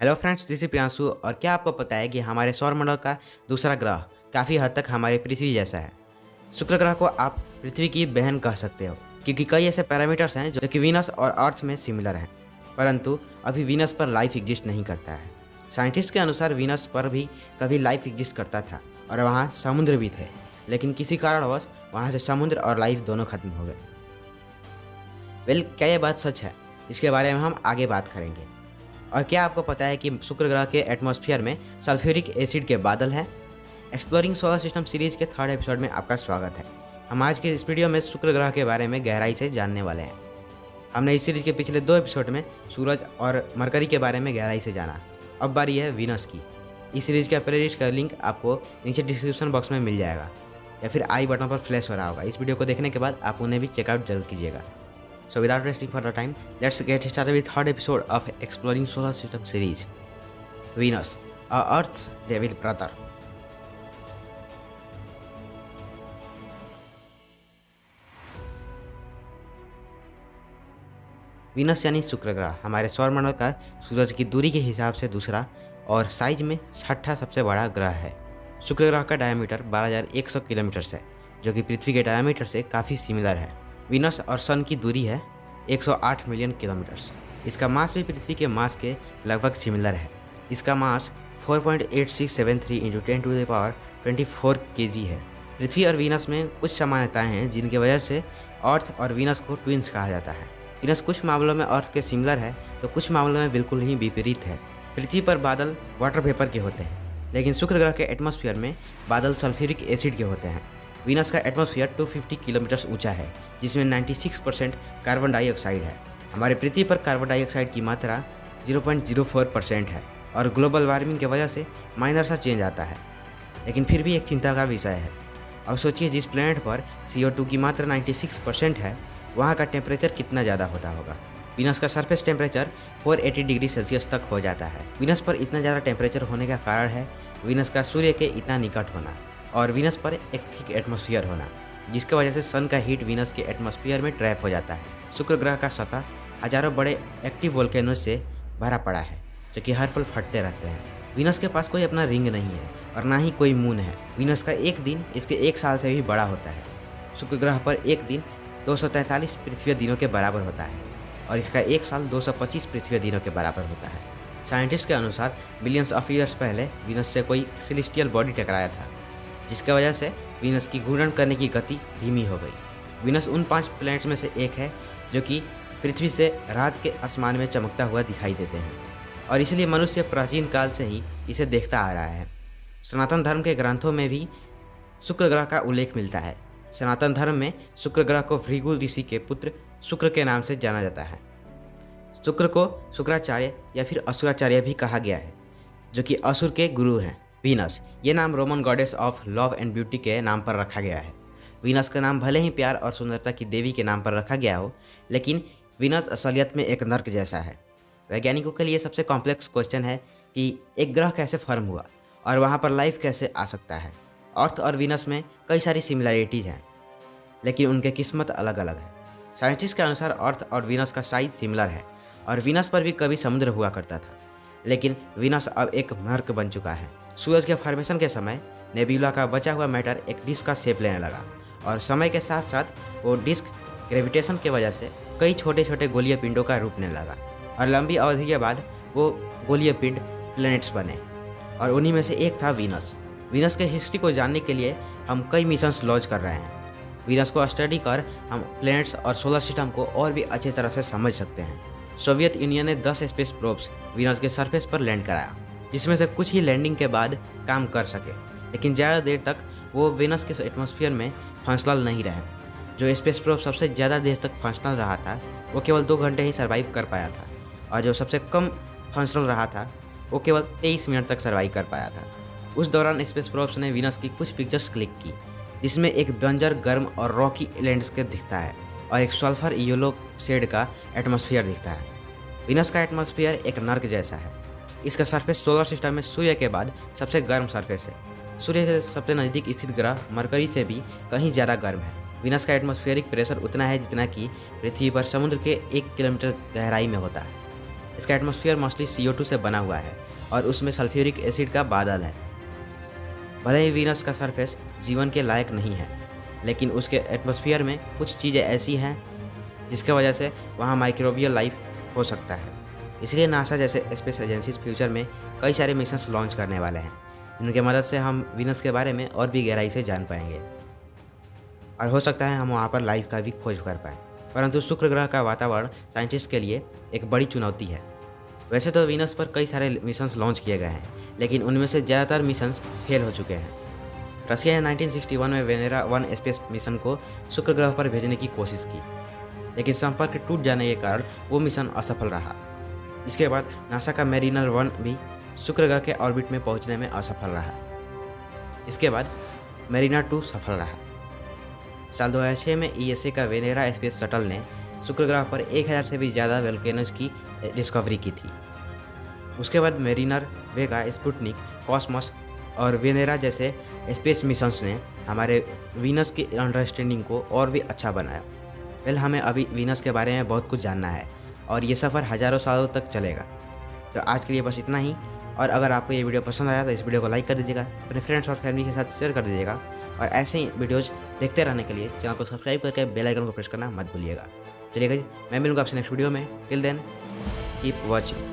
Hello friends, this is Priyanshu. और क्या आपको पता है कि हमारे सौरमंडल का दूसरा ग्रह काफ़ी हद तक हमारे पृथ्वी जैसा है। शुक्र ग्रह को आप पृथ्वी की बहन कह सकते हो, क्योंकि कई ऐसे पैरामीटर्स हैं जो कि वीनस और अर्थ में सिमिलर हैं। परंतु अभी वीनस पर लाइफ एग्जिस्ट नहीं करता है। साइंटिस्ट के अनुसार वीनस पर भी कभी लाइफ एग्जिस्ट करता था और वहाँ समुद्र भी थे, लेकिन किसी कारणवश वहाँ से समुद्र और लाइफ दोनों खत्म हो गए। क्या ये बात सच है? इसके बारे में हम आगे बात करेंगे। और क्या आपको पता है कि शुक्र ग्रह के एटमॉस्फेयर में सल्फ्यूरिक एसिड के बादल हैं? एक्सप्लोरिंग सोलर सिस्टम सीरीज के थर्ड एपिसोड में आपका स्वागत है। हम आज के इस वीडियो में शुक्र ग्रह के बारे में गहराई से जानने वाले हैं। हमने इस सीरीज के पिछले 2 एपिसोड में सूरज और मरकरी के बारे में गहराई से जाना। अब बारी है वीनस की। इस सीरीज का प्लेलिस्ट का लिंक आपको नीचे डिस्क्रिप्शन बॉक्स में मिल जाएगा या फिर आई बटन पर फ्लैश हो रहा होगा। इस वीडियो को देखने के बाद आप उन्हें भी चेकआउट जरूर कीजिएगा। So without wasting further time, let's get started with third episode of Exploring Solar System series. Venus, our Earth's devil brother. Venus यानी शुक्र ग्रह हमारे सौरमंडल का सूरज की दूरी के हिसाब से दूसरा और साइज में छठा सबसे बड़ा ग्रह है। शुक्र ग्रह का डायमीटर 12,100 किलोमीटर है, जो कि पृथ्वी के डायमीटर से काफ़ी सिमिलर है। वीनस और सन की दूरी है 108 मिलियन किलोमीटर्स। इसका मास भी पृथ्वी के मास के लगभग सिमिलर है। इसका मास 4.8673 इंटू 10⁻24 kg है। पृथ्वी और वीनस में कुछ समानताएं हैं जिनकी वजह से अर्थ और वीनस को ट्विंस कहा जाता है। वीनस कुछ मामलों में अर्थ के सिमिलर है तो कुछ मामलों में बिल्कुल ही विपरीत है। पृथ्वी पर बादल वाटर वेपर के होते हैं, लेकिन शुक्र ग्रह के एटमॉस्फेयर में बादल सल्फ्यूरिक एसिड के होते हैं। वीनस का एटमॉस्फेयर 250 किलोमीटर ऊंचा है, जिसमें 96% कार्बन डाइऑक्साइड है। हमारे पृथ्वी पर कार्बन डाइऑक्साइड की मात्रा 0.04% है और ग्लोबल वार्मिंग की वजह से माइनर सा चेंज आता है, लेकिन फिर भी एक चिंता का विषय है। अब सोचिए, जिस प्लैनेट पर CO2 की मात्रा 96% है, वहाँ का टेम्परेचर कितना ज़्यादा होता होगा। वीनस का सरफेस टेम्परेचर 480 डिग्री सेल्सियस तक हो जाता है। वीनस पर इतना ज़्यादा टेम्परेचर होने का कारण है वीनस का सूर्य के इतना निकट होना और वीनस पर एक थिक एटमॉस्फेयर होना, जिसकी वजह से सन का हीट वीनस के एटमॉस्फेयर में ट्रैप हो जाता है। शुक्र ग्रह का सतह हजारों बड़े एक्टिव वोल्केनोज से भरा पड़ा है, जो कि हर पल फटते रहते हैं। वीनस के पास कोई अपना रिंग नहीं है और ना ही कोई मून है। वीनस का एक दिन इसके 1 साल से भी बड़ा होता है। शुक्र ग्रह पर एक दिन 243 पृथ्वी दिनों के बराबर होता है और इसका 1 साल 225 पृथ्वी दिनों के बराबर होता है। साइंटिस्ट के अनुसार बिलियंस ऑफ ईयर्स पहले वीनस से कोई सेलेस्टियल बॉडी टकराया था, जिसकी वजह से वीनस की घूर्णन करने की गति धीमी हो गई। वीनस उन 5 प्लैनेट्स में से एक है जो कि पृथ्वी से रात के आसमान में चमकता हुआ दिखाई देते हैं और इसलिए मनुष्य प्राचीन काल से ही इसे देखता आ रहा है। सनातन धर्म के ग्रंथों में भी शुक्र ग्रह का उल्लेख मिलता है। सनातन धर्म में शुक्र ग्रह को भृगु ऋषि के पुत्र शुक्र के नाम से जाना जाता है। शुक्र को शुक्राचार्य या फिर असुराचार्य भी कहा गया है, जो कि असुर के गुरु हैं। वीनस, ये नाम Roman goddess of love and beauty के नाम पर रखा गया है। वीनस का नाम भले ही प्यार और सुंदरता की देवी के नाम पर रखा गया हो, लेकिन वीनस असलियत में एक नर्क जैसा है। वैज्ञानिकों के लिए सबसे कॉम्प्लेक्स क्वेश्चन है कि एक ग्रह कैसे फॉर्म हुआ और वहाँ पर लाइफ कैसे आ सकता है। अर्थ और वीनस में कई सारी सिमिलैरिटीज हैं, लेकिन उनके किस्मत अलग अलग है। साइंटिस्ट के अनुसार अर्थ और वीनस का साइज सिमिलर है और वीनस पर भी कभी समुद्र हुआ करता था, लेकिन वीनस अब एक नर्क बन चुका है। सूरज के फॉर्मेशन के समय नेबुला का बचा हुआ मैटर एक डिस्क का शेप लेने लगा और समय के साथ साथ वो डिस्क ग्रेविटेशन की वजह से कई छोटे छोटे गोलीय पिंडों का रूप लेने लगा और लंबी अवधि के बाद वो गोलीय पिंड प्लैनेट्स बने और उन्हीं में से एक था वीनस। वीनस के हिस्ट्री को जानने के लिए हम कई मिशंस लॉन्च कर रहे हैं। वीनस को स्टडी कर हम प्लैनेट्स और सोलर सिस्टम को और भी अच्छी तरह से समझ सकते हैं। सोवियत यूनियन ने 10 स्पेस प्रोब्स वीनस के सरफेस पर लैंड कराया, जिसमें से कुछ ही लैंडिंग के बाद काम कर सके, लेकिन ज़्यादा देर तक वो वीनस के एटमॉस्फेयर में फंक्शनल नहीं रहे। जो स्पेस प्रोब सबसे ज़्यादा देर तक फंक्शनल रहा था वो केवल 2 घंटे ही सर्वाइव कर पाया था और जो सबसे कम फंक्शनल रहा था वो केवल 23 मिनट तक सर्वाइव कर पाया था। उस दौरान स्पेस प्रोब्स ने वीनस की कुछ पिक्चर्स क्लिक की, जिसमें एक बंजर गर्म और रॉकी लैंडस्केप दिखता है और एक सल्फर येलो शेड का एटमॉस्फेयर दिखता है। वीनस का एटमॉस्फेयर एक नर्क जैसा है। इसका सरफेस सोलर सिस्टम में सूर्य के बाद सबसे गर्म सरफेस है। सूर्य के सबसे नज़दीक स्थित ग्रह मरकरी से भी कहीं ज़्यादा गर्म है। वीनस का एटमॉस्फेरिक प्रेशर उतना है जितना कि पृथ्वी पर समुद्र के 1 किलोमीटर गहराई में होता है। इसका एटमॉस्फेयर मोस्टली CO2 से बना हुआ है और उसमें सल्फ्यूरिक एसिड का बादल है। भले ही वीनस का सरफेस जीवन के लायक नहीं है, लेकिन उसके एटमॉस्फेयर में कुछ चीज़ें ऐसी हैं जिसकी वजह से वहाँ माइक्रोबियल लाइफ हो सकता है। इसलिए नासा जैसे स्पेस एजेंसीज फ्यूचर में कई सारे मिशंस लॉन्च करने वाले हैं, जिनकी मदद से हम वीनस के बारे में और भी गहराई से जान पाएंगे और हो सकता है हम वहाँ पर लाइफ का भी खोज कर पाएँ। परंतु शुक्र ग्रह का वातावरण साइंटिस्ट के लिए एक बड़ी चुनौती है। वैसे तो वीनस पर कई सारे मिशंस लॉन्च किए गए हैं, लेकिन उनमें से ज़्यादातर मिशंस फेल हो चुके हैं। रशिया ने 1961 में वेनेरा 1 स्पेस मिशन को शुक्र ग्रह पर भेजने की कोशिश की, लेकिन संपर्क टूट जाने के कारण वो मिशन असफल रहा। इसके बाद नासा का मेरिनर 1 भी शुक्र ग्रह के ऑर्बिट में पहुंचने में असफल रहा। इसके बाद मेरिनर 2 सफल रहा। साल 2006 में ESA का वेनेरा स्पेस शटल ने शुक्र ग्रह पर 1000 से भी ज़्यादा वोल्केनोज की डिस्कवरी की थी। उसके बाद मेरिनर, वेगा, स्पुतनिक, कॉस्मोस और वेनेरा जैसे स्पेस मिशंस ने हमारे वीनस की अंडरस्टैंडिंग को और भी अच्छा बनाया। हमें अभी वीनस के बारे में बहुत कुछ जानना है और ये सफ़र हज़ारों सालों तक चलेगा। तो आज के लिए बस इतना ही, और अगर आपको ये वीडियो पसंद आया तो इस वीडियो को लाइक कर दीजिएगा, अपने फ्रेंड्स और फैमिली के साथ शेयर कर दीजिएगा, और ऐसे ही वीडियोज़ देखते रहने के लिए चैनल को सब्सक्राइब करके बेल आइकन को प्रेस करना मत भूलिएगा। चलिए गाइस, मैं मिलूंगा आपसे नेक्स्ट वीडियो में। Till then keep watching.